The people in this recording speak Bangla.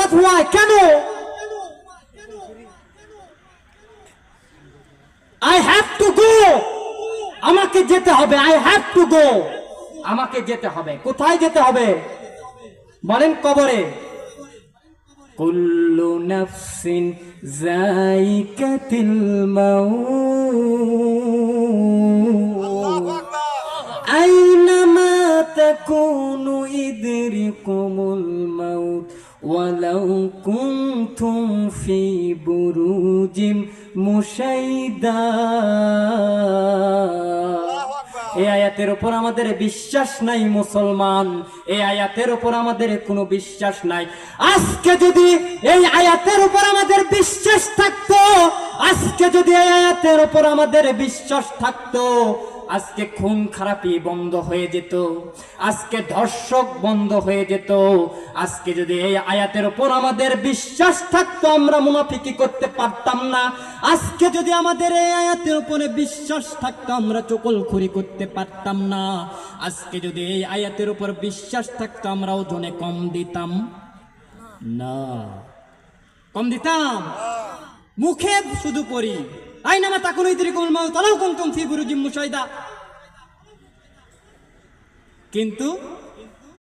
বিকজ হোয়াই, কেন? আই হ্যাভ টু গো, আমাকে যেতে হবে। আই হ্যাভ টু গো, আমাকে যেতে হবে। কোথায় যেতে হবে বলেন? কবরে। কুল্লু নাফসিন যায়িকাতুল মাউত আইনামা তাকুনু ইদরিকুমুল মাউত ওয়ালাউ কুনতুম ফি বুরুজিম মুশাইদা। এই আয়াতের উপর আমাদের বিশ্বাস নাই মুসলমান, এই আয়াতের উপর আমাদের কোনো বিশ্বাস নাই। আজকে যদি এই আয়াতের উপর আমাদের বিশ্বাস থাকতো, আজকে যদি এই আয়াতের উপর আমাদের বিশ্বাস থাকতো, আজকে খুন খারাপি বন্ধ হয়ে যেত, আজকে ধর্ষক বন্ধ হয়ে যেত। আজকে যদি এই আয়াতের উপর আমাদের বিশ্বাস থাকতো, আমরা মুনাফিকি করতে পারতাম না। আজকে যদি আমাদের এই আয়াতের উপরে বিশ্বাস থাকতো, আমরা চকলখড়ি করতে পারতাম না। আজকে যদি এই আয়াতের উপর বিশ্বাস থাকতো, আমরা ওজনে কম দিতাম না। কম দিতাম? মুখে শুধু পড়ি আইনামা তাকুনু ইদরিকুমুল মাউত ওয়ালাউ কুনতুম ফি বুরুজিম মুশাইদা, কিন্তু